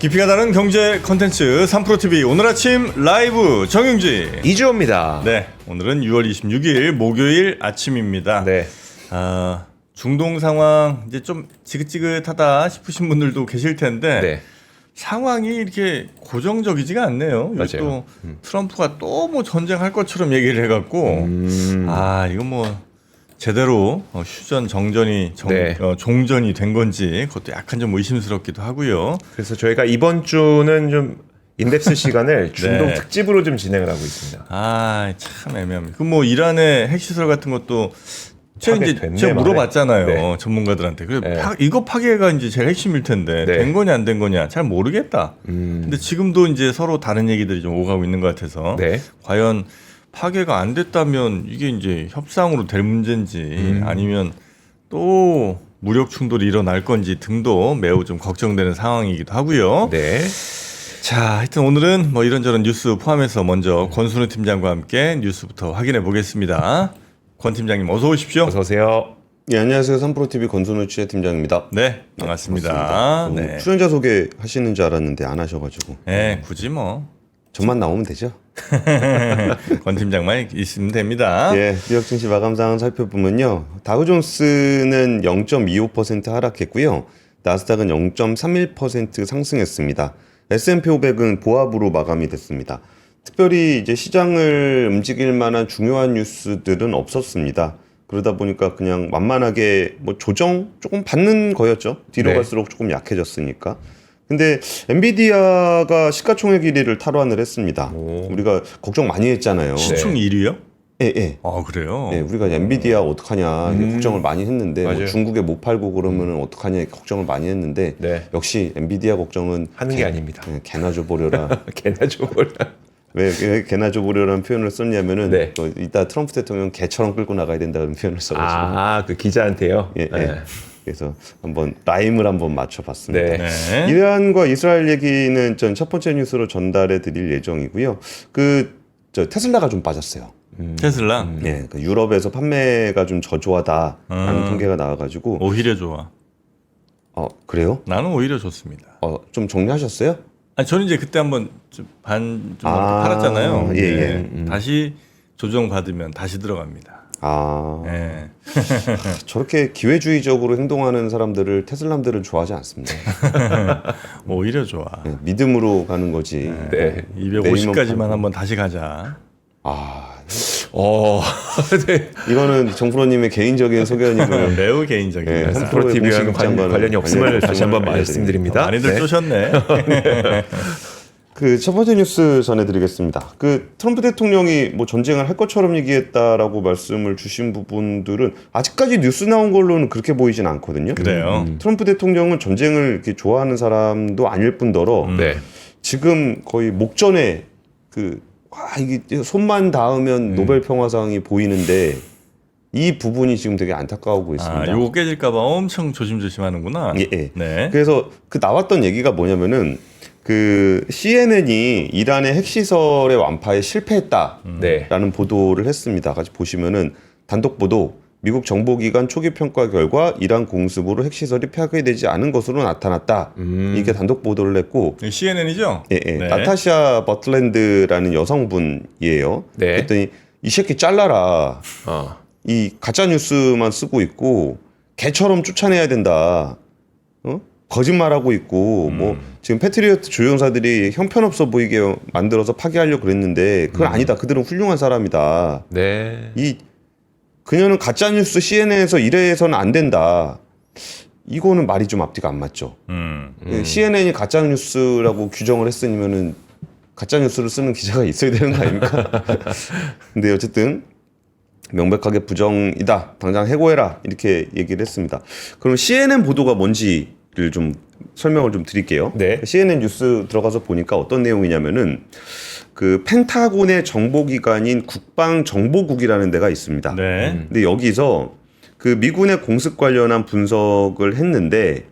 깊이가 다른 경제 컨텐츠 3프로TV 오늘 아침 라이브 정영지 이주호입니다. 네, 오늘은 6월 26일 목요일 아침입니다. 네. 중동 상황 이제 좀 지긋지긋하다 싶으신 분들도 계실 텐데 네. 상황이 이렇게 고정적이지가 않네요. 맞아요. 또 트럼프가 또 뭐 전쟁할 것처럼 얘기를 해갖고 이거 뭐 제대로 휴전 정전이 네. 종전이 된 건지 그것도 약간 좀 의심스럽기도 하고요. 그래서 저희가 이번 주는 좀 인덱스 시간을 중동 네. 특집으로 좀 진행을 하고 있습니다. 참 애매합니다. 그 뭐 이란의 핵시설 같은 것도 제가 물어봤잖아요. 네. 전문가들한테. 그래 네. 이거 파괴가 이제 제일 핵심일 텐데 네. 된 거냐 안 된 거냐 잘 모르겠다. 근데 지금도 이제 서로 다른 얘기들이 좀 오가고 있는 것 같아서 네. 과연 파괴가 안 됐다면 이게 이제 협상으로 될 문제인지 아니면 또 무력 충돌이 일어날 건지 등도 매우 좀 걱정되는 상황이기도 하고요. 네. 자, 하여튼 오늘은 뭐 이런저런 뉴스 포함해서 먼저 권순우 팀장과 함께 뉴스부터 확인해 보겠습니다. 권 팀장님 어서 오십시오. 어서 오세요. 네, 안녕하세요. 3프로TV 권순우 취재팀장입니다. 네, 반갑습니다. 네. 출연자 소개하시는 줄 알았는데 안 하셔가지고 네, 굳이 뭐 저만 나오면 되죠? 권 팀장만 있으면 됩니다. 예, 뉴욕 증시 마감 상황 살펴보면요. 다우존스는 0.25% 하락했고요. 나스닥은 0.31% 상승했습니다. S&P 500은 보합으로 마감이 됐습니다. 특별히 이제 시장을 움직일 만한 중요한 뉴스들은 없었습니다. 그러다 보니까 그냥 만만하게 뭐 조정 조금 받는 거였죠. 뒤로 네. 갈수록 조금 약해졌으니까. 근데 엔비디아가 시가총액 1위를 탈환을 했습니다. 우리가 걱정 많이 했잖아요. 시총 1위요? 예. 그래요? 예, 우리가 엔비디아 어떡하냐 이렇게 걱정을 많이 했는데 뭐 맞아요. 중국에 못 팔고 그러면은 어떡하냐 이렇게 걱정을 많이 했는데 네. 역시 엔비디아 걱정은 하는 게 아닙니다. 개나 줘버려라. 개나 줘버려. 왜 개나 줘버려라는 표현을 썼냐면은 네. 이따 트럼프 대통령 개처럼 끌고 나가야 된다는 표현을 써가지고 그 기자한테요? 예. 네. 그래서 한번 라임을 한번 맞춰봤습니다. 네. 네. 이란과 이스라엘 얘기는 전 첫 번째 뉴스로 전달해 드릴 예정이고요. 테슬라가 좀 빠졌어요. 테슬라 예, 유럽에서 판매가 좀 저조하다라는 통계가 나와가지고 오히려 좋아. 그래요? 나는 오히려 좋습니다. 좀 정리하셨어요? 저는 이제 그때 한번 좀 팔았잖아요. 예. 다시 조정 받으면 다시 들어갑니다. 예. 저렇게 기회주의적으로 행동하는 사람들을 테슬람들은 좋아하지 않습니다. 오히려 좋아. 예, 믿음으로 가는 거지. 네. 250까지만 한번 다시 가자. 네. 이거는 정프로님의 개인적인 소견이고요. 매우 예, 개인적입니다. 3프로TV와는 관련이 없음을 다시 한번 알려드립니다. 말씀드립니다. 많이들 네. 쪼셨네. 첫 번째 뉴스 전해드리겠습니다. 트럼프 대통령이 뭐 전쟁을 할 것처럼 얘기했다라고 말씀을 주신 부분들은 아직까지 뉴스 나온 걸로는 그렇게 보이진 않거든요. 그래요. 트럼프 대통령은 전쟁을 이렇게 좋아하는 사람도 아닐 뿐더러 네. 지금 거의 목전에 이게 손만 닿으면 노벨 평화상이 보이는데 이 부분이 지금 되게 안타까워하고 있습니다. 요거 깨질까봐 엄청 조심조심하는구나. 예. 네. 그래서 나왔던 얘기가 뭐냐면은 CNN이 이란의 핵시설의 완파에 실패했다라는 네. 보도를 했습니다. 같이 보시면은 단독 보도. 미국 정보기관 초기 평가 결과 이란 공습으로 핵시설이 파괴되지 않은 것으로 나타났다. 이게 단독 보도를 했고, CNN이죠? 예. 네. 나타샤 버틀랜드라는 여성분이에요. 네. 그랬더니 이 새끼 잘라라. 이 가짜 뉴스만 쓰고 있고 개처럼 쫓아내야 된다. 거짓말하고 있고 뭐 지금 패트리어트 조종사들이 형편없어 보이게 만들어서 파괴하려고 그랬는데 그건 아니다. 그들은 훌륭한 사람이다. 네. 그녀는 가짜 뉴스 CNN에서 이래서는 안 된다. 이거는 말이 좀 앞뒤가 안 맞죠. CNN이 가짜 뉴스라고 규정을 했으면은 가짜 뉴스를 쓰는 기자가 있어야 되는 거 아닙니까? 근데 어쨌든 명백하게 부정이다. 당장 해고해라. 이렇게 얘기를 했습니다. 그럼 CNN 보도가 뭔지를 좀 설명을 좀 드릴게요. 네. CNN 뉴스 들어가서 보니까 어떤 내용이냐면은 펜타곤의 정보기관인 국방정보국이라는 데가 있습니다. 네. 근데 여기서 미군의 공습 관련한 분석을 했는데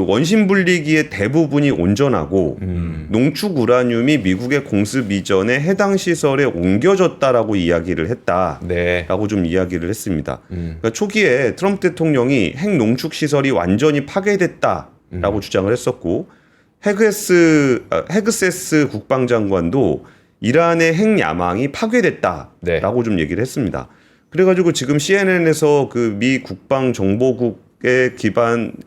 원심 분리기의 대부분이 온전하고 농축 우라늄이 미국의 공습 이전에 해당 시설에 옮겨졌다라고 이야기를 했다라고 네. 좀 이야기를 했습니다. 그러니까 초기에 트럼프 대통령이 핵 농축 시설이 완전히 파괴됐다라고 주장을 했었고 헤그세스 국방장관도 이란의 핵 야망이 파괴됐다라고 네. 좀 얘기를 했습니다. 그래가지고 지금 CNN에서 그 미 국방정보국의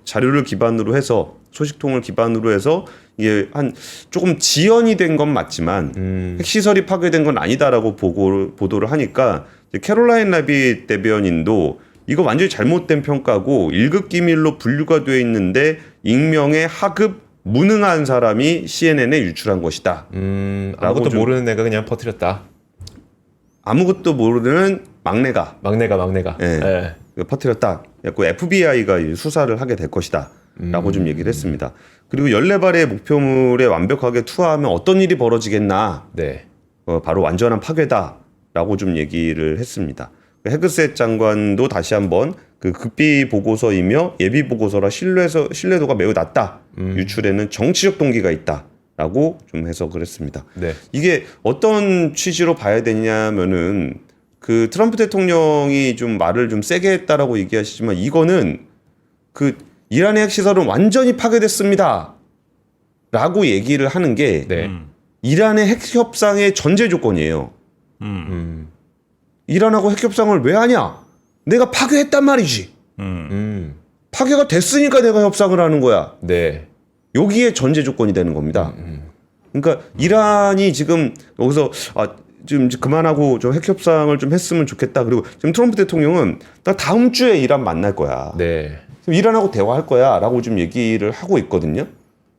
자료를 기반으로 해서 소식통을 기반으로 해서 이게 한 조금 지연이 된 건 맞지만 핵시설이 파괴된 건 아니다라고 보도를 하니까 캐롤라인 라빗 대변인도 이거 완전히 잘못된 평가고 1급 기밀로 분류가 돼 있는데 익명의 하급 무능한 사람이 CNN에 유출한 것이다. 아무것도 좀- 모르는 애가 그냥 퍼뜨렸다. 아무것도 모르는 막내가 막내가. 예. 퍼뜨렸다. 그래서 FBI가 수사를 하게 될 것이다. 라고 좀 얘기를 했습니다. 그리고 14발의 목표물에 완벽하게 투하하면 어떤 일이 벌어지겠나. 네. 바로 완전한 파괴다. 라고 좀 얘기를 했습니다. 헤그셋 장관도 다시 한번 그 극비 보고서이며 예비 보고서라 신뢰도가 매우 낮다. 유출에는 정치적 동기가 있다. 라고 좀 해석을 했습니다. 네. 이게 어떤 취지로 봐야 되냐면은 그 트럼프 대통령이 좀 말을 좀 세게 했다라고 얘기하시지만 이거는 그 이란의 핵시설은 완전히 파괴됐습니다. 라고 얘기를 하는 게 네. 이란의 핵협상의 전제 조건이에요. 이란하고 핵협상을 왜 하냐? 내가 파괴했단 말이지. 파괴가 됐으니까 내가 협상을 하는 거야. 네. 여기에 전제 조건이 되는 겁니다. 그러니까 이란이 지금 여기서 지금 이제 그만하고 좀 핵협상을 좀 했으면 좋겠다. 그리고 지금 트럼프 대통령은 나 다음 주에 이란 만날 거야. 네. 지금 이란하고 대화할 거야라고 좀 얘기를 하고 있거든요.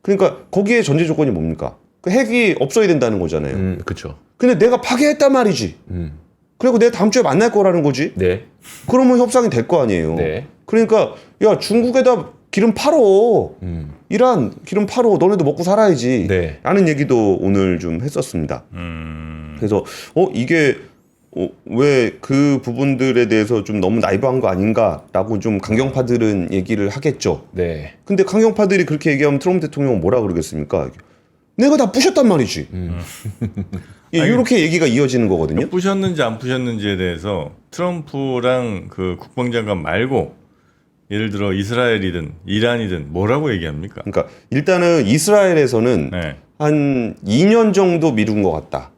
그러니까 거기에 전제 조건이 뭡니까? 그 핵이 없어야 된다는 거잖아요. 그렇죠. 근데 내가 파괴했단 말이지. 그리고 내가 다음 주에 만날 거라는 거지. 네. 그러면 협상이 될 거 아니에요. 네. 그러니까 야 중국에다 기름 팔어. 이란 기름 팔어. 너네도 먹고 살아야지. 네. 라는 얘기도 오늘 좀 했었습니다. 그래서 이게 왜 그 부분들에 대해서 좀 너무 나이브한 거 아닌가라고 좀 강경파들은 얘기를 하겠죠. 네. 근데 강경파들이 그렇게 얘기하면 트럼프 대통령은 뭐라 그러겠습니까? 내가 다 부셨단 말이지. 이렇게 얘기가 이어지는 거거든요. 부셨는지 안 부셨는지에 대해서 트럼프랑 그 국방장관 말고 예를 들어 이스라엘이든 이란이든 뭐라고 얘기합니까? 그러니까 일단은 이스라엘에서는 네. 한 2년 정도 미룬 것 같다.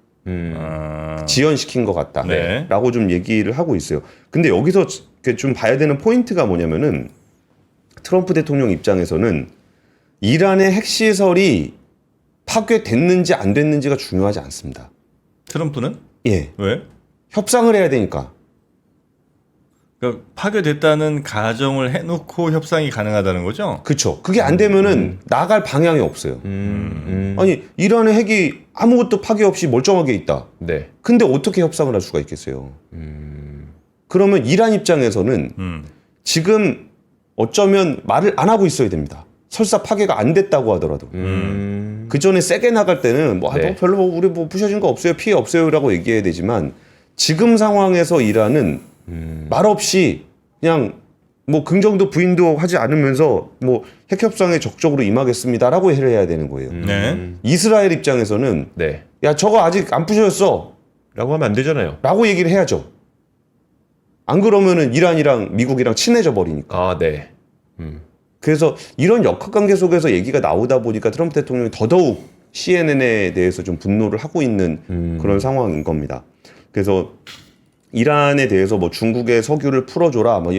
지연시킨 것 같다. 네. 라고 좀 얘기를 하고 있어요. 근데 여기서 좀 봐야 되는 포인트가 뭐냐면은 트럼프 대통령 입장에서는 이란의 핵시설이 파괴됐는지 안 됐는지가 중요하지 않습니다. 트럼프는? 예. 왜? 협상을 해야 되니까. 그러니까 파괴됐다는 가정을 해놓고 협상이 가능하다는 거죠? 그쵸. 그게 안 되면은 나갈 방향이 없어요. 아니, 이란의 핵이 아무것도 파괴 없이 멀쩡하게 있다. 네. 근데 어떻게 협상을 할 수가 있겠어요? 그러면 이란 입장에서는 지금 어쩌면 말을 안 하고 있어야 됩니다. 설사 파괴가 안 됐다고 하더라도. 그 전에 세게 나갈 때는 네. 뭐 별로 우리 뭐 부셔진 거 없어요. 피해 없어요라고 얘기해야 되지만 지금 상황에서 이란은 말없이 그냥 뭐 긍정도 부인도 하지 않으면서 뭐 핵협상에 적극적으로 임하겠습니다라고 해야 되는 거예요. 네. 이스라엘 입장에서는 네. 야 저거 아직 안 부셔졌어 라고 하면 안 되잖아요. 라고 얘기를 해야죠. 안 그러면은 이란이랑 미국이랑 친해져 버리니까. 아, 네. 그래서 이런 역학관계 속에서 얘기가 나오다 보니까 트럼프 대통령이 더더욱 CNN에 대해서 좀 분노를 하고 있는 그런 상황인 겁니다. 그래서 이란에 대해서 뭐 중국의 석유를 풀어줘라, 뭐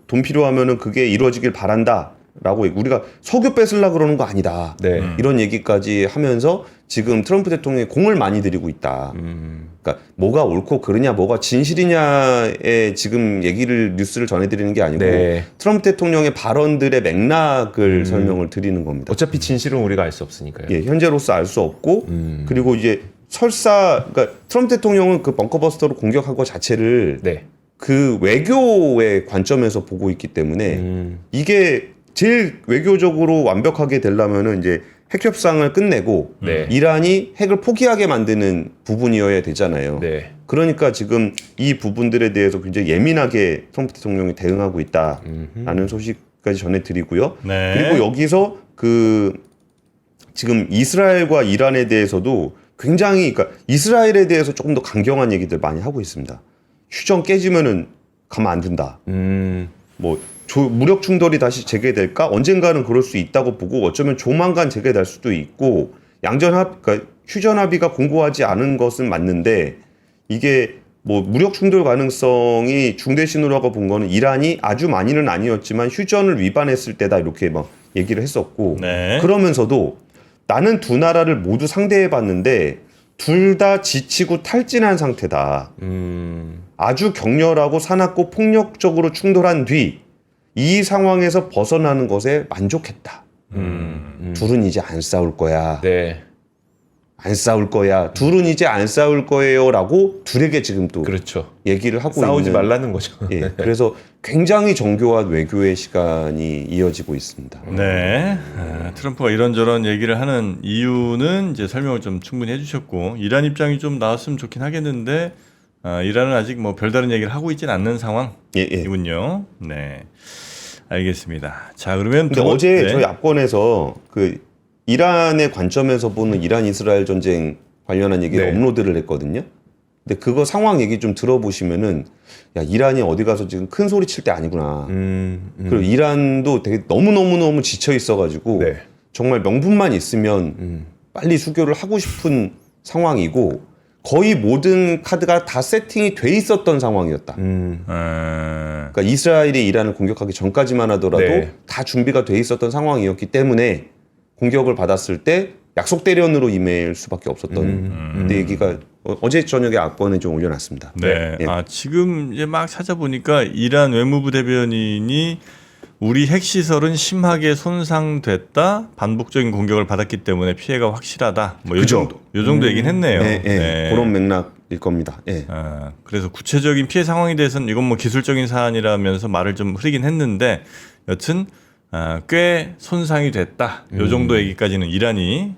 돈 필요하면은 그게 이루어지길 바란다라고 우리가 석유 뺏으려 그러는 거 아니다. 네. 이런 얘기까지 하면서 지금 트럼프 대통령이 공을 많이 들이고 있다. 그러니까 뭐가 옳고 그르냐, 뭐가 진실이냐에 지금 뉴스를 전해드리는 게 아니고 네. 트럼프 대통령의 발언들의 맥락을 설명을 드리는 겁니다. 어차피 진실은 우리가 알 수 없으니까요. 예, 현재로서 알 수 없고 그리고 이제 설사 그러니까 트럼프 대통령은 그 벙커버스터로 공격한 것 자체를 네. 그 외교의 관점에서 보고 있기 때문에 이게 제일 외교적으로 완벽하게 되려면은 이제 핵 협상을 끝내고 네. 이란이 핵을 포기하게 만드는 부분이어야 되잖아요. 네. 그러니까 지금 이 부분들에 대해서 굉장히 예민하게 트럼프 대통령이 대응하고 있다라는 소식까지 전해드리고요. 네. 그리고 여기서 그 지금 이스라엘과 이란에 대해서도 굉장히 그러니까 이스라엘에 대해서 조금 더 강경한 얘기들 많이 하고 있습니다. 휴전 깨지면은 가만 안 둔다. 뭐 무력 충돌이 다시 재개될까? 언젠가는 그럴 수 있다고 보고 어쩌면 조만간 재개될 수도 있고 그러니까 휴전 합의가 공고하지 않은 것은 맞는데 이게 뭐 무력 충돌 가능성이 중대 신호라고 본 거는 이란이 아주 많이는 아니었지만 휴전을 위반했을 때다 이렇게 막 얘기를 했었고 네. 그러면서도 나는 두 나라를 모두 상대해 봤는데 둘 다 지치고 탈진한 상태다. 아주 격렬하고 사납고 폭력적으로 충돌한 뒤 이 상황에서 벗어나는 것에 만족했다. 둘은 이제 안 싸울 거야. 네. 안 싸울 거야. 둘은 이제 안 싸울 거예요라고 둘에게 지금 또 그렇죠. 얘기를 하고 싸우지 있는. 말라는 거죠. 예, 그래서 굉장히 정교한 외교의 시간이 이어지고 있습니다. 네. 트럼프가 이런저런 얘기를 하는 이유는 이제 설명을 좀 충분히 해주셨고 이란 입장이 좀 나왔으면 좋긴 하겠는데 이란은 아직 뭐 별다른 얘기를 하고 있지는 않는 상황이군요. 네. 알겠습니다. 자 그러면 근데 어제 네. 저희 압권에서 그 이란의 관점에서 보는 이란 이스라엘 전쟁 관련한 얘기를 네. 업로드를 했거든요. 근데 그거 상황 얘기 좀 들어보시면은 야 이란이 어디 가서 지금 큰 소리 칠 때 아니구나. 그리고 이란도 되게 너무 지쳐 있어가지고 네. 정말 명분만 있으면 빨리 수교를 하고 싶은 상황이고 거의 모든 카드가 다 세팅이 돼 있었던 상황이었다. 그러니까 이스라엘이 이란을 공격하기 전까지만 하더라도 네. 다 준비가 돼 있었던 상황이었기 때문에 공격을 받았을 때 약속 대련으로 임할 수밖에 없었던 근데 얘기가 어제 저녁에 압권에 좀 올려놨습니다. 네. 예. 지금 이제 막 찾아보니까 이란 외무부 대변인이 우리 핵시설은 심하게 손상됐다. 반복적인 공격을 받았기 때문에 피해가 확실하다. 뭐 요 그죠. 정도, 요 정도 얘기는 했네요. 예, 예. 그런 맥락일 겁니다. 예. 그래서 구체적인 피해 상황에 대해서는 이건 뭐 기술적인 사안이라면서 말을 좀 흐리긴 했는데 여튼 꽤 손상이 됐다. 요 정도 얘기까지는 이란이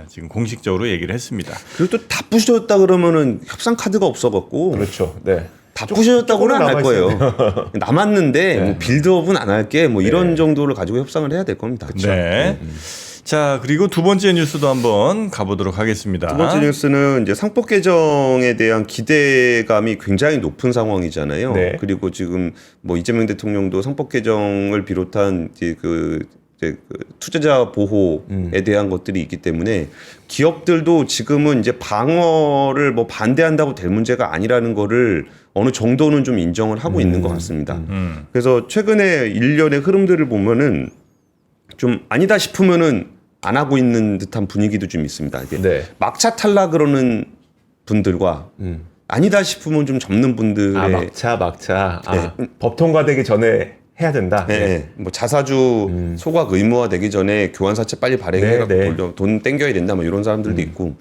지금 공식적으로 얘기를 했습니다. 그리고 또 다 부셔졌다 그러면은 협상 카드가 없어갖고 그렇죠. 네. 다 부셔졌다고는 안 할 거예요. 남았는데 뭐 빌드업은 안 할게 뭐 이런 정도를 가지고 협상을 해야 될 겁니다. 네. 자 그리고 두 번째 뉴스도 한번 가보도록 하겠습니다. 두 번째 뉴스는 이제 상법 개정에 대한 기대감이 굉장히 높은 상황이잖아요. 네. 그리고 지금 뭐 이재명 대통령도 상법 개정을 비롯한 이제 그 투자자 보호에 대한 것들이 있기 때문에 기업들도 지금은 이제 방어를 뭐 반대한다고 될 문제가 아니라는 거를 어느 정도는 좀 인정을 하고 있는 것 같습니다. 그래서 최근에 일련의 흐름들을 보면은 좀 아니다 싶으면은 안 하고 있는 듯한 분위기도 좀 있습니다. 이게 네. 막차 탈라 그러는 분들과 아니다 싶으면 좀 접는 분들의 막차. 법 통과되기 전에 해야 된다. 네. 뭐 자사주 소각 의무화되기 전에 교환사채 빨리 발행해갖고 네. 돈 땡겨야 된다 뭐 이런 사람들도 있고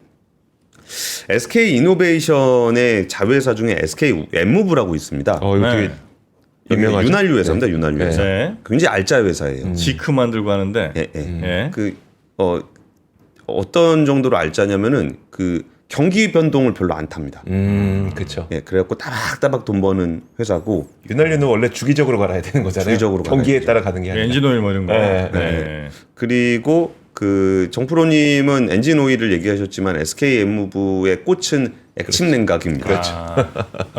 SK 이노베이션의 자회사 중에 SK 엠무브라고 있습니다. 이거 되게 유명하죠. 윤활유 회사입니다. 윤활유 회사. 네. 굉장히 알짜 회사예요. 지크 만들고 하는데 예, 예. 예. 어떤 정도로 알짜냐면은 그 경기 변동을 별로 안 탑니다. 그렇죠. 예, 그래갖고 따박따박 돈 버는 회사고 윤활유는 원래 주기적으로 갈아야 되는 거잖아요. 주기적으로 경기에 갈아야죠. 따라 가는 게 아니라. 엔진오일 뭐 이런 거. 네. 네. 그리고 그 정프로님은 엔진 오일을 얘기하셨지만 SK 엠무브의 꽃은 액침 냉각입니다. 그렇죠.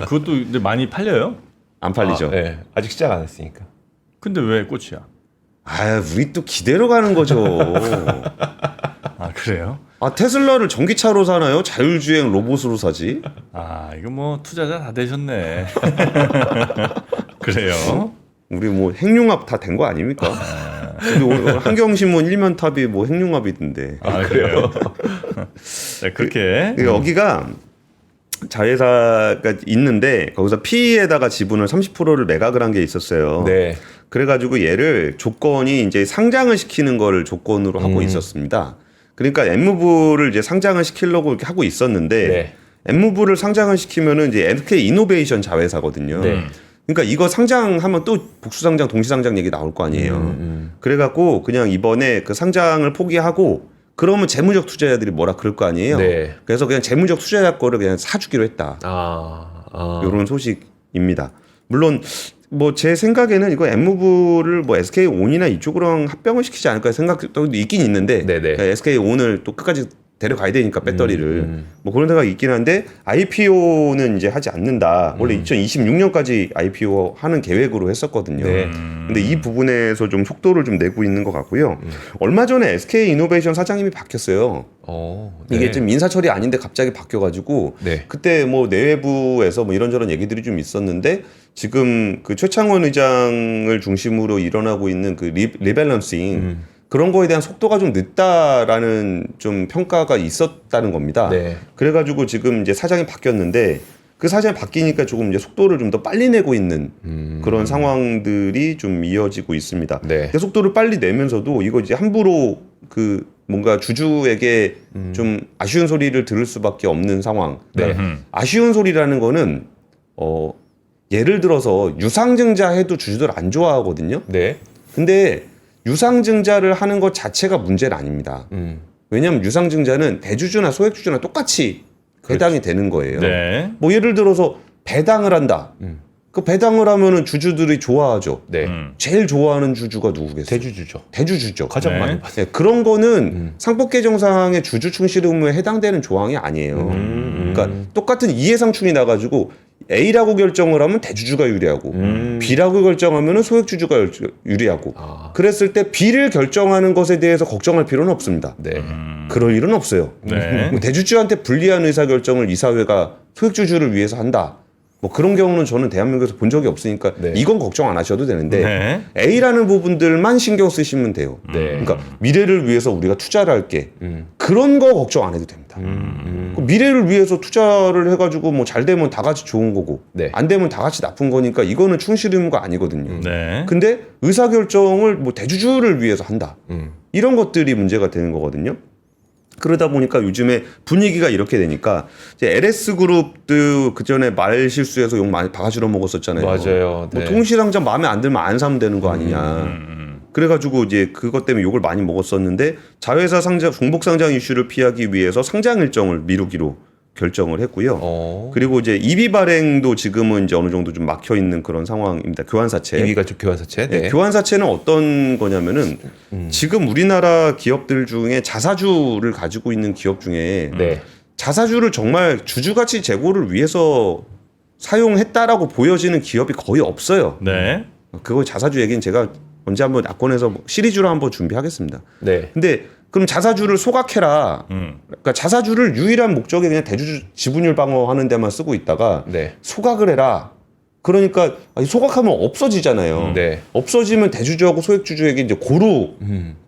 그것도 근데 많이 팔려요? 안 팔리죠. 네. 아직 시작 안 했으니까. 근데 왜 꽃이야? 우리 또 기대로 가는 거죠. 그래요? 테슬라를 전기차로 사나요? 자율주행 로봇으로 사지? 이거 뭐 투자자 다 되셨네. 그래요? 우리 뭐 핵융합 다 된 거 아닙니까? 근데 오늘 한경신문 1면 탑이 뭐 핵융합이던데. 그래요? 네, 그렇게. 여기가 자회사가 있는데 거기서 PE에다가 지분을 30%를 매각을 한 게 있었어요. 네. 그래가지고 얘를 조건이 이제 상장을 시키는 거를 조건으로 하고 있었습니다. 그러니까 엠무브를 이제 상장을 시키려고 이렇게 하고 있었는데 네. 엠무브를 상장을 시키면은 이제 SK 이노베이션 자회사거든요. 네. 그러니까 이거 상장하면 또 복수 상장, 동시 상장 얘기 나올 거 아니에요. 그래갖고 그냥 이번에 그 상장을 포기하고 그러면 재무적 투자자들이 뭐라 그럴 거 아니에요. 네. 그래서 그냥 재무적 투자자 거를 그냥 사주기로 했다. 이런 소식입니다. 물론 뭐 제 생각에는 이거 엠무브를 뭐 SK 온이나 이쪽으로 합병을 시키지 않을까 생각도 있긴 있는데 네네. SK 온을 또 끝까지 데려가야 되니까 배터리를 뭐 그런 생각이 있긴 한데 IPO는 이제 하지 않는다. 원래 2026년까지 IPO 하는 계획으로 했었거든요. 네. 근데 이 부분에서 좀 속도를 좀 내고 있는 것 같고요. 얼마 전에 SK 이노베이션 사장님이 바뀌었어요. 네. 이게 좀 인사처리 아닌데 갑자기 바뀌어가지고 네. 그때 뭐 내외부에서 뭐 이런저런 얘기들이 좀 있었는데 지금 그 최창원 의장을 중심으로 일어나고 있는 그 리밸런싱 그런 거에 대한 속도가 좀 늦다라는 좀 평가가 있었다는 겁니다. 네. 그래가지고 지금 이제 사장이 바뀌었는데 그 사장이 바뀌니까 조금 이제 속도를 좀 더 빨리 내고 있는 그런 상황들이 좀 이어지고 있습니다. 네. 근데 속도를 빨리 내면서도 이거 이제 함부로 그 뭔가 주주에게 좀 아쉬운 소리를 들을 수밖에 없는 상황. 네. 아쉬운 소리라는 거는 예를 들어서 유상증자 해도 주주들 안 좋아하거든요. 네. 근데 유상증자를 하는 것 자체가 문제는 아닙니다. 왜냐하면 유상증자는 대주주나 소액주주나 똑같이 해당이 되는 거예요. 네. 뭐 예를 들어서 배당을 한다. 그 배당을 하면은 주주들이 좋아하죠. 네. 제일 좋아하는 주주가 누구겠어요? 대주주죠. 대주주죠. 가장 네. 많이 봤어요. 네, 그런 거는 상법 개정상의 주주 충실 의무에 해당되는 조항이 아니에요. 그러니까 똑같은 이해상충이 나가지고 A라고 결정을 하면 대주주가 유리하고 B라고 결정하면 소액주주가 유리하고 그랬을 때 B를 결정하는 것에 대해서 걱정할 필요는 없습니다. 네. 그럴 일은 없어요. 네. 뭐 대주주한테 불리한 의사결정을 이사회가 소액주주를 위해서 한다. 뭐 그런 경우는 저는 대한민국에서 본 적이 없으니까 네. 이건 걱정 안 하셔도 되는데 네. A라는 부분들만 신경 쓰시면 돼요. 네. 그러니까 미래를 위해서 우리가 투자를 할게. 그런 거 걱정 안 해도 됩니다. 그 미래를 위해서 투자를 해가지고 뭐 잘 되면 다 같이 좋은 거고 네. 안 되면 다 같이 나쁜 거니까 이거는 충실 의무가 아니거든요. 네. 근데 의사결정을 뭐 대주주를 위해서 한다. 이런 것들이 문제가 되는 거거든요. 그러다 보니까 요즘에 분위기가 이렇게 되니까 이제 LS 그룹도 그 전에 말 실수해서 욕 많이 바가지로 먹었었잖아요. 맞아요. 뭐 네. 통시상장 마음에 안 들면 안 사면 되는 거 아니냐. 그래가지고 이제 그것 때문에 욕을 많이 먹었었는데 자회사 상장 중복 상장 이슈를 피하기 위해서 상장 일정을 미루기로 결정을 했고요. 그리고 이제 이비 발행도 지금은 이제 어느 정도 좀 막혀 있는 그런 상황입니다. 교환사채. 이위가 교환사채. 네. 네, 교환사채는 어떤 거냐면은 지금 우리나라 기업들 중에 자사주를 가지고 있는 기업 중에 네. 자사주를 정말 주주가치 제고를 위해서 사용했다라고 보여지는 기업이 거의 없어요. 네. 그거 자사주 얘기는 제가 언제 한번 낙권에서 시리즈로 한번 준비하겠습니다. 네. 근데 그럼 자사주를 소각해라. 그러니까 자사주를 유일한 목적에 그냥 대주주 지분율 방어하는 데만 쓰고 있다가 네. 소각을 해라. 그러니까 소각하면 없어지잖아요. 네. 없어지면 대주주하고 소액주주에게 이제 고루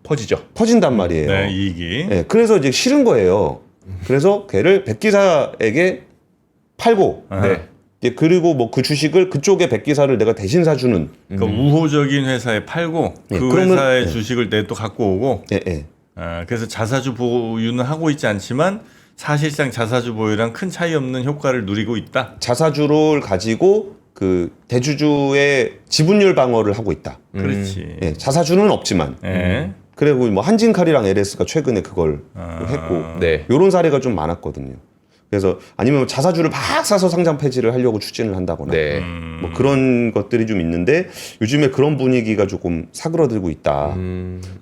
퍼지죠. 퍼진단 말이에요. 네. 이익이. 네, 그래서 이제 싫은 거예요. 그래서 걔를 백기사에게 팔고, 네. 이제 그리고 뭐 그 주식을 그쪽에 백기사를 내가 대신 사주는. 그 우호적인 회사에 팔고 예, 그 그러면- 회사의 예. 주식을 내 또 갖고 오고 예, 예. 그래서 자사주 보유는 하고 있지 않지만 사실상 자사주 보유랑 큰 차이 없는 효과를 누리고 있다. 자사주를 가지고 그 대주주의 지분율 방어를 하고 있다. 그렇지. 예, 자사주는 없지만. 예. 그리고 뭐 한진칼이랑 LS가 최근에 그걸 했고, 네. 요런 사례가 좀 많았거든요. 그래서 아니면 자사주를 막 사서 상장 폐지를 하려고 추진을 한다거나 네. 뭐 그런 것들이 좀 있는데 요즘에 그런 분위기가 조금 사그러들고 있다.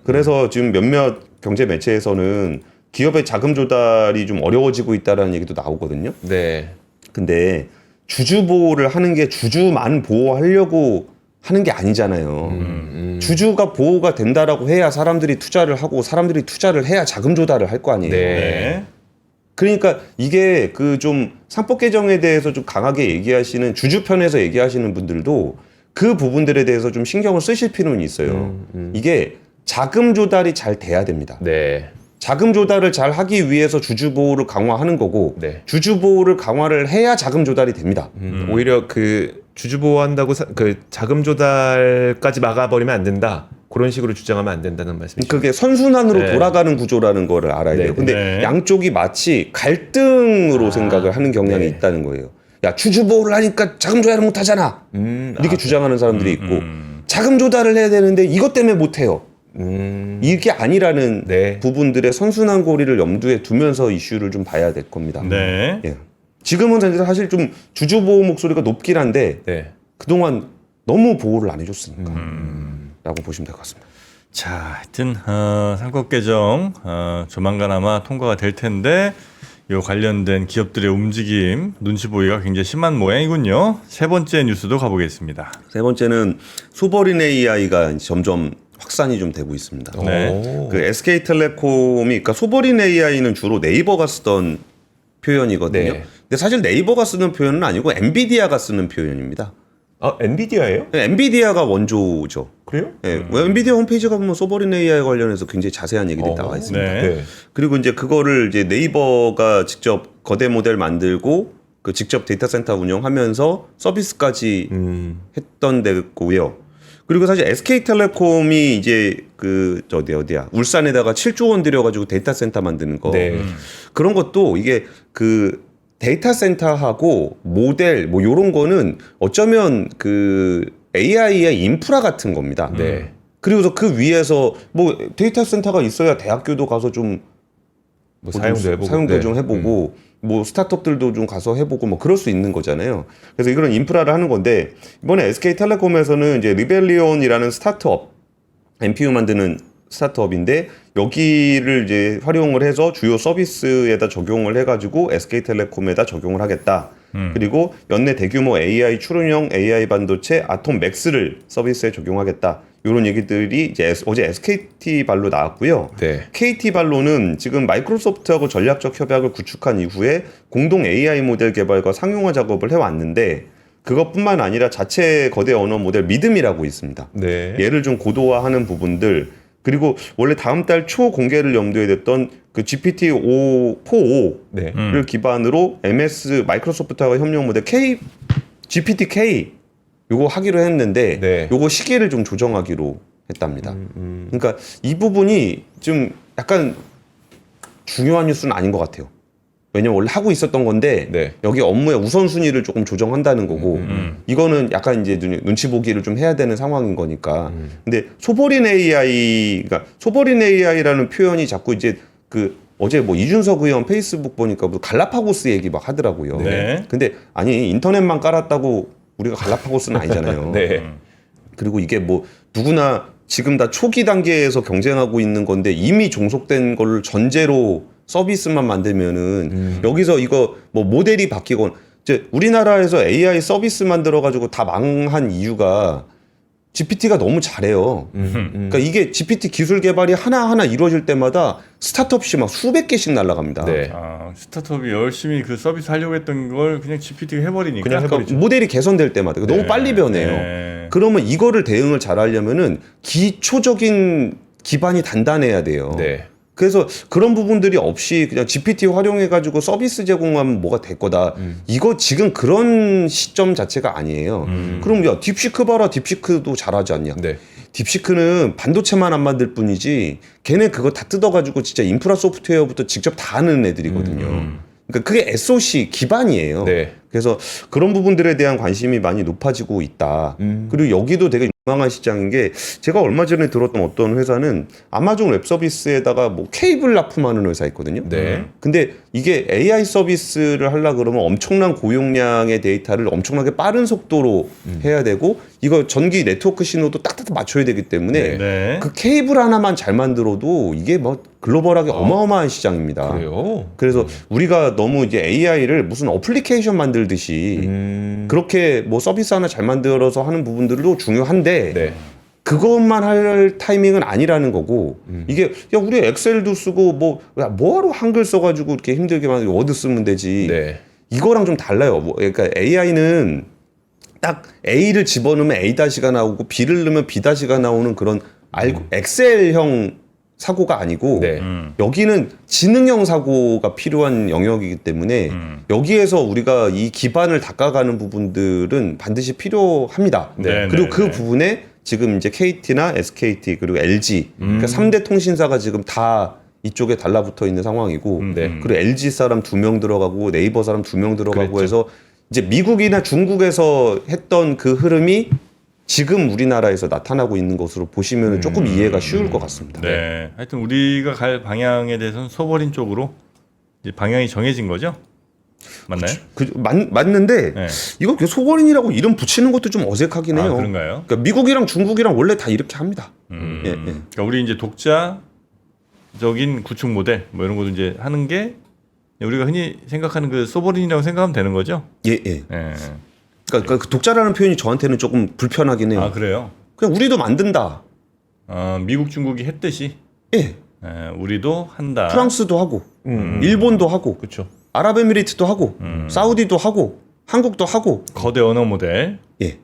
그래서 지금 몇몇 경제 매체에서는 기업의 자금 조달이 좀 어려워지고 있다라는 얘기도 나오거든요. 네. 근데 주주 보호를 하는 게 주주만 보호하려고 하는 게 아니잖아요. 주주가 보호가 된다라고 해야 사람들이 투자를 하고 사람들이 투자를 해야 자금 조달을 할 거 아니에요. 네. 네. 그러니까 이게 그 좀 상법 개정에 대해서 좀 강하게 얘기하시는 주주 편에서 얘기하시는 분들도 그 부분들에 대해서 좀 신경을 쓰실 필요는 있어요. 이게 자금 조달이 잘 돼야 됩니다. 네. 자금 조달을 잘 하기 위해서 주주 보호를 강화하는 거고 네. 주주 보호를 강화를 해야 자금 조달이 됩니다. 오히려 그 주주 보호한다고 그 자금 조달까지 막아버리면 안 된다. 그런 식으로 주장하면 안 된다는 말씀이시죠. 그게 선순환으로 네. 돌아가는 구조라는 거를 알아야 돼요. 네. 근데 네. 양쪽이 마치 갈등으로 생각을 하는 경향이 네. 있다는 거예요. 야, 주주 보호를 하니까 자금 조달을 못 하잖아. 이렇게 주장하는 사람들이 있고 자금 조달을 해야 되는데 이것 때문에 못 해요. 이게 아니라는 네. 부분들의 선순환 고리를 염두에 두면서 이슈를 좀 봐야 될 겁니다. 네. 예. 지금은 사실 좀 주주 보호 목소리가 높긴 한데 네. 그동안 너무 보호를 안 해줬으니까 라고 보시면 될 것 같습니다. 자, 하여튼 상법 개정 조만간 아마 통과가 될 텐데 요 관련된 기업들의 움직임 눈치 보기가 굉장히 심한 모양이군요. 세 번째 뉴스도 가보겠습니다. 세 번째는 소버린 AI가 점점 확산이 좀 되고 있습니다. 네. 오. 그 SK텔레콤이 그러니까 소버린 AI는 주로 네이버가 쓰던 표현이거든요. 네. 근데 사실 네이버가 쓰는 표현은 아니고 엔비디아가 쓰는 표현입니다. 아, 엔비디아예요? 엔비디아가 원조죠. 그래요? 예, 엔비디아 홈페이지 가보면 소버린 AI 관련해서 굉장히 자세한 얘기들이 나와 있습니다. 네. 그리고 이제 그거를 이제 네이버가 직접 거대 모델 만들고 그 직접 데이터 센터 운영하면서 서비스까지 했던 데고요. 그리고 사실 SK텔레콤이 이제 그 어디야 울산에다가 7조 원 들여가지고 데이터 센터 만드는 거 네. 그런 것도 이게 그 데이터 센터하고 모델 뭐 요런 거는 어쩌면 그 AI의 인프라 같은 겁니다. 네. 그리고서 그 위에서 뭐 데이터 센터가 있어야 대학교도 가서 좀 뭐 사용도 해보고. 사용도 네. 좀 해보고 뭐 스타트업들도 좀 가서 해보고 뭐 그럴 수 있는 거잖아요. 그래서 이런 인프라를 하는 건데 이번에 SK텔레콤에서는 이제 리벨리온이라는 스타트업 NPU 만드는 스타트업인데 여기를 이제 활용을 해서 주요 서비스에다 적용을 해가지고 SK텔레콤에다 적용을 하겠다. 그리고 연내 대규모 AI 추론형 AI 반도체 아톰 맥스를 서비스에 적용하겠다. 이런 얘기들이 이제 어제 SKT 발로 나왔고요. 네. KT 발로는 지금 마이크로소프트하고 전략적 협약을 구축한 이후에 공동 AI 모델 개발과 상용화 작업을 해왔는데 그것뿐만 아니라 자체 거대 언어 모델 미듬이라고 있습니다. 네. 얘를 좀 고도화하는 부분들 그리고 원래 다음 달 초 공개를 염두에 뒀던 그 GPT-4o 네. 를 기반으로 MS 마이크로소프트와 협력 모델 GPT-K 요거 하기로 했는데 네. 요거 시기를 좀 조정하기로 했답니다. 그러니까 이 부분이 좀 약간 중요한 뉴스는 아닌 것 같아요. 왜냐면 원래 하고 있었던 건데 네. 여기 업무의 우선순위를 조금 조정한다는 거고 이거는 약간 이제 눈치 보기를 좀 해야 되는 상황인 거니까. 근데 소버린 AI가 소버린 AI라는 표현이 자꾸 이제 그 어제 뭐 이준석 의원 페이스북 보니까 뭐 갈라파고스 얘기 막 하더라고요. 네. 근데 아니 인터넷만 깔았다고 우리가 갈라파고스는 아니잖아요. 네. 그리고 이게 뭐 누구나 지금 다 초기 단계에서 경쟁하고 있는 건데 이미 종속된 걸 전제로 서비스만 만들면은 여기서 이거 뭐 모델이 바뀌건 이제 우리나라에서 AI 서비스 만들어 가지고 다 망한 이유가 GPT가 너무 잘해요. 그러니까 이게 GPT 기술 개발이 하나하나 이루어질 때마다 스타트업이 막 수백 개씩 날아갑니다. 네. 스타트업이 열심히 그 서비스 하려고 했던 걸 그냥 GPT가 해버리니까. 그냥 그러니까 모델이 개선될 때마다 너무 빨리 변해요. 네. 그러면 이거를 대응을 잘 하려면은 기초적인 기반이 단단해야 돼요. 네. 그래서 그런 부분들이 없이 그냥 GPT 활용해가지고 서비스 제공하면 뭐가 될 거다. 이거 지금 그런 시점 자체가 아니에요. 그럼 야 딥시크 봐라. 딥시크도 잘하지 않냐. 네. 딥시크는 반도체만 안 만들 뿐이지 걔네 그거 다 뜯어가지고 진짜 인프라 소프트웨어부터 직접 다 하는 애들이거든요. 그러니까 그게 SOC 기반이에요. 네. 그래서 그런 부분들에 대한 관심이 많이 높아지고 있다. 그리고 여기도 되게 유망한 시장인 게 제가 얼마 전에 들었던 어떤 회사는 아마존 웹 서비스에다가 뭐 케이블 납품하는 회사 있거든요. 네. 근데 이게 AI 서비스를 하려 그러면 엄청난 고용량의 데이터를 엄청나게 빠른 속도로 해야 되고 이거 전기 네트워크 신호도 딱딱 맞춰야 되기 때문에 네. 그 케이블 하나만 잘 만들어도 이게 뭐 글로벌하게 어마어마한 시장입니다. 그래요? 그래서 우리가 너무 이제 AI를 무슨 어플리케이션 만들듯이 그렇게 뭐 서비스 하나 잘 만들어서 하는 부분들도 중요한데 네. 그것만 할 타이밍은 아니라는 거고 이게 야 우리 엑셀도 쓰고 뭐 뭐하러 한글 써가지고 이렇게 힘들게 만들고 워드 쓰면 되지 네. 이거랑 좀 달라요. 뭐 그러니까 AI는 딱 A를 집어넣으면 A-가 나오고 B를 넣으면 B-가 나오는 그런 엑셀형 사고가 아니고 네. 여기는 지능형 사고가 필요한 영역이기 때문에 여기에서 우리가 이 기반을 닦아가는 부분들은 반드시 필요합니다. 네, 그리고 네, 그 네. 부분에 지금 이제 KT나 SKT 그리고 LG 그러니까 3대 통신사가 지금 다 이쪽에 달라붙어 있는 상황이고 네. 그리고 LG 사람 2명 들어가고 네이버 사람 2명 들어가고 그랬죠. 해서 이제 미국이나 중국에서 했던 그 흐름이 지금 우리나라에서 나타나고 있는 것으로 보시면 조금 이해가 쉬울 것 같습니다. 하여튼 우리가 갈 방향에 대해서는 소버린 쪽으로 이제 방향이 정해진 거죠. 맞나요? 맞는데 네. 이거 소거린이라고 이름 붙이는 것도 좀 어색하긴 해요. 그런가요? 그러니까 미국이랑 중국이랑 원래 다 이렇게 합니다. 예, 예. 그러니까 우리 이제 독자적인 구축 모델 뭐 이런 것도 이제 하는 게 우리가 흔히 생각하는 그 소버린이라고 생각하면 되는 거죠? 예, 예. 예. 그러니까 그 독자라는 표현이 저한테는 조금 불편하긴 해요. 아 그래요? 그냥 우리도 만든다. 미국 중국이 했듯이 예. 우리도 한다. 프랑스도 하고, 일본도 하고, 그렇죠. 아랍에미리트도 하고, 사우디도 하고, 한국도 하고. 거대 언어 모델. 예.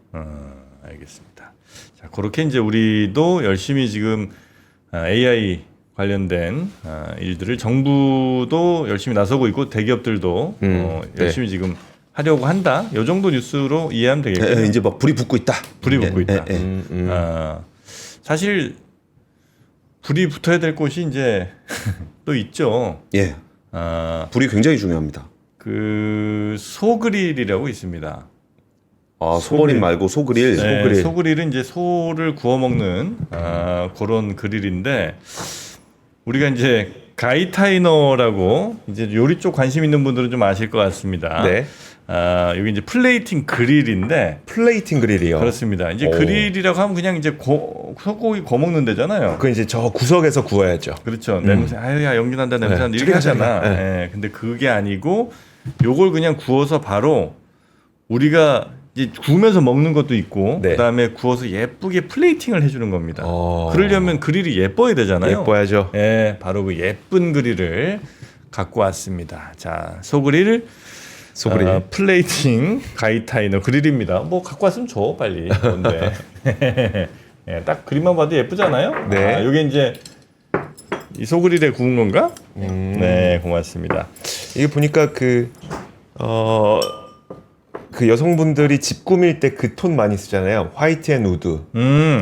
알겠습니다. 자, 그렇게 이제 우리도 열심히 지금 AI 관련된 일들을 정부도 열심히 나서고 있고 대기업들도 열심히 지금 하려고 한다. 이 정도 뉴스로 이해하면 되겠고요. 예, 이제 막 불이 붙고 있다. 불이 붙고 있다. 예, 예. 사실 불이 붙어야 될 곳이 이제 또 있죠. 예. 불이 굉장히 중요합니다. 그 소그릴이라고 있습니다. 소거린 말고 소그릴. 네, 소그릴은 이제 소를 구워 먹는 그런 그릴인데 우리가 이제 가이타이너라고 이제 요리 쪽 관심 있는 분들은 좀 아실 것 같습니다. 네. 여기 이제 플레이팅 그릴인데 플레이팅 그릴이요. 그렇습니다. 이제 그릴이라고 하면 그냥 이제 소고기 구워 먹는 데잖아요. 그 이제 저 구석에서 구워야죠. 그렇죠. 냄새, 아유야 연기 난다, 냄새 난다 이렇게 하잖아. 네. 근데 그게 아니고 요걸 그냥 구워서 바로 우리가 이제 구우면서 먹는 것도 있고 네. 그다음에 구워서 예쁘게 플레이팅을 해주는 겁니다. 그러려면 그릴이 예뻐야 되잖아요. 예뻐야죠. 네, 바로 그 예쁜 그릴을 갖고 왔습니다. 자, 소그릴 플레이팅 가이타이너 그릴입니다. 뭐 갖고 왔으면 줘 빨리. 뭔데? 네, 딱 그림만 봐도 예쁘잖아요. 네. 이게 이제 이 소그릴에 구운 건가? 네, 고맙습니다. 이게 보니까 그 여성분들이 집 꾸밀 때 그 톤 많이 쓰잖아요. 화이트 앤 우드.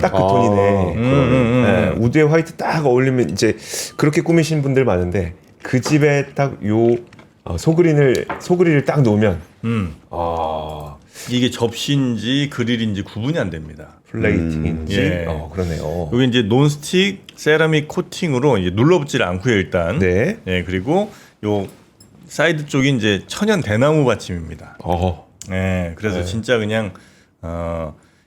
딱 그 톤이네. 네, 우드에 화이트 딱 어울리면 이제 그렇게 꾸미신 분들 많은데 그 집에 딱 요 소그릴을 딱 놓으면 이게 접시인지 그릴인지 구분이 안 됩니다. 플레이팅인지 예. 그러네요. 여기 이제 논스틱 세라믹 코팅으로 이제 눌러붙질 않고요 일단. 네. 네, 그리고 요 사이드 쪽이 이제 천연 대나무 받침입니다. 네, 그래서 진짜 그냥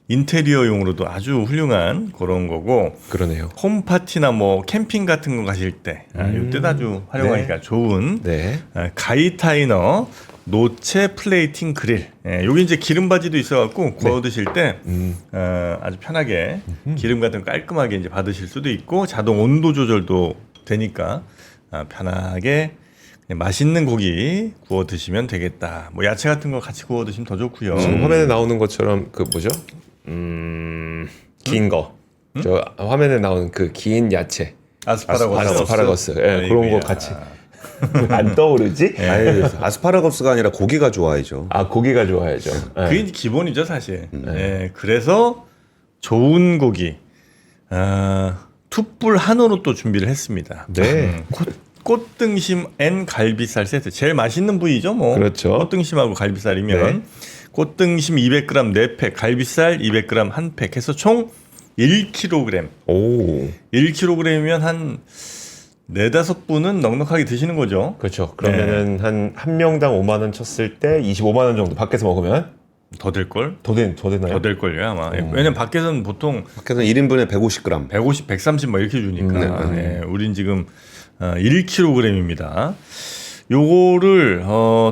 인테리어용으로도 아주 훌륭한 그런 거고. 그러네요. 홈 파티나 뭐 캠핑 같은 거 가실 때 이때 아주 활용하니까 좋은 네. 가이타이너 노체 플레이팅 그릴. 여기 이제 기름 바지도 있어갖고 구워 드실 때 아주 편하게 기름 같은 거 깔끔하게 이제 받으실 수도 있고 자동 온도 조절도 되니까 편하게 그냥 맛있는 고기 구워 드시면 되겠다. 뭐 야채 같은 거 같이 구워 드시면 더 좋고요. 지금 화면에 나오는 것처럼 그 뭐죠? 긴 거. 저 화면에 나오는 그 긴 야채. 아스파라거스. 예, 그런 거 같이. 안 떠오르지? 아니, 아스파라거스가 아니라 고기가 좋아야죠. 고기가 좋아야죠. 그게 기본이죠 사실. 네, 그래서 좋은 고기 툭불 한우로 또 준비를 했습니다. 네. 꽃등심 앤 갈비살 세트. 제일 맛있는 부위죠 뭐. 그렇죠. 꽃등심하고 갈비살이면 네. 꽃등심 200g 4팩, 갈비살 200g 1팩 해서 총 1kg. 오. 1kg이면 한 4-5분은 넉넉하게 드시는 거죠. 그렇죠. 그러면은 한 명당 5만 원 쳤을 때 25만 원 정도 밖에서 먹으면 더 될걸? 더 되나요? 더 될걸요 아마. 왜냐면 밖에서는 보통 밖에서는 1인분에 150g. 150, 130 뭐 이렇게 주니까. 네, 우린 지금 1kg입니다. 요거를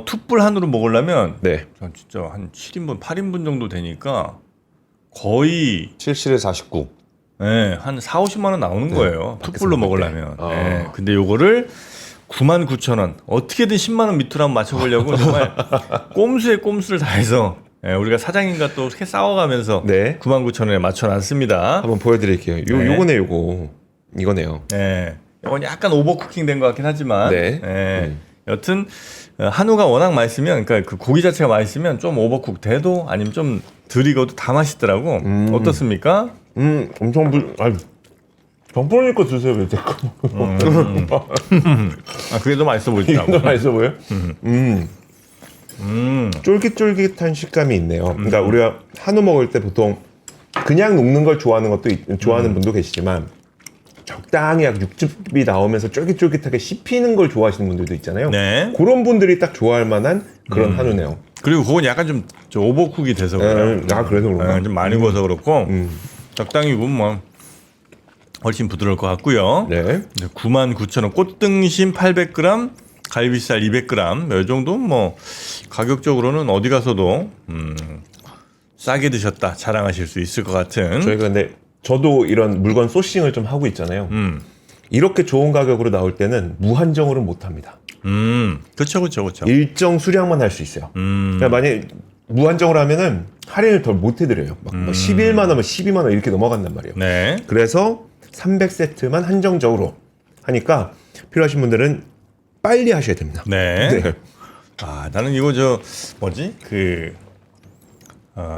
툭불 한우로 먹으려면 네. 진짜 한 7인분, 8인분 정도 되니까 거의 77에 49. 네, 한 4-50만 원 나오는 거예요. 툭불로 먹으려면. 때. 네, 근데 요거를 99,000원. 어떻게든 10만 원 밑으로 한번 맞춰보려고 정말 꼼수에 꼼수를 다해서 우리가 사장님과 또 이렇게 싸워가면서 네. 99,000원에 맞춰놨습니다. 한번 보여드릴게요. 요거네 요거. 이거네요. 네. 이건 약간 오버쿠킹 된 것 같긴 하지만 네. 여튼 한우가 워낙 맛있으면 그러니까 그 고기 자체가 맛있으면 좀 오버쿡 돼도 아니면 좀 덜 익어도 다 맛있더라고. 어떻습니까? 엄청 정보님 거 드세요 왜 제거? 그게 더 맛있어 보이더라고. 더 맛있어 보여? 쫄깃쫄깃한 식감이 있네요. 그러니까 우리가 한우 먹을 때 보통 그냥 녹는 걸 좋아하는 분도 계시지만 적당히 약 육즙이 나오면서 쫄깃쫄깃하게 씹히는 걸 좋아하시는 분들도 있잖아요. 네. 그런 분들이 딱 좋아할 만한 그런 한우네요. 그리고 그건 약간 좀 오버쿡이 돼서 그래요. 그래서 그런가? 좀 많이 구워서 그렇고 적당히 구우면 뭐 훨씬 부드러울 것 같고요. 네. 99,000원 꽃등심 800g, 갈비살 200g 이 정도 뭐 가격적으로는 어디 가서도 싸게 드셨다 자랑하실 수 있을 것 같은. 저희가 근데 저도 이런 물건 소싱을 좀 하고 있잖아요. 이렇게 좋은 가격으로 나올 때는 무한정으로는 못 합니다. 그렇죠. 일정 수량만 할 수 있어요. 그러니까 만약에 무한정으로 하면은 할인을 더 못 해드려요. 막 11만 원면 12만 원 이렇게 넘어간단 말이에요. 네. 그래서 300세트만 한정적으로 하니까 필요하신 분들은 빨리 하셔야 됩니다. 네. 네. 아 나는 이거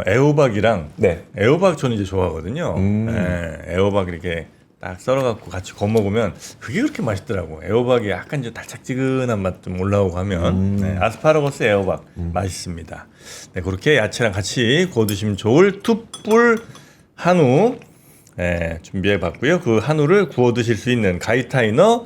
애호박이랑 네. 애호박 저는 이제 좋아하거든요. 네, 애호박 이렇게 딱 썰어갖고 같이 구워 먹으면 그게 그렇게 맛있더라고. 애호박이 약간 이제 달짝지근한 맛 좀 올라오고 하면 네, 아스파라거스 애호박 맛있습니다. 네, 그렇게 야채랑 같이 구워 드시면 좋을 툭불 한우 네, 준비해봤고요. 그 한우를 구워 드실 수 있는 가이타이너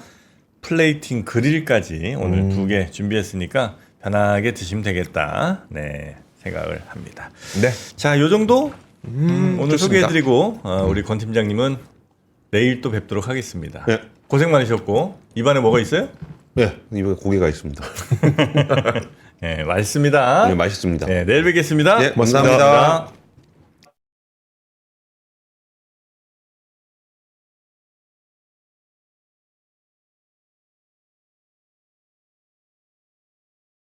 플레이팅 그릴까지 오늘 2개 준비했으니까 편하게 드시면 되겠다. 네, 생각을 합니다. 네. 자, 요 정도 오늘 좋습니다. 소개해드리고 우리 권 팀장님은 내일 또 뵙도록 하겠습니다. 네. 고생 많으셨고 입안에 뭐가 있어요? 네, 이번에 고기가 있습니다. 네, 맛있습니다. 네, 맛있습니다. 네, 내일 뵙겠습니다. 네, 감사합니다.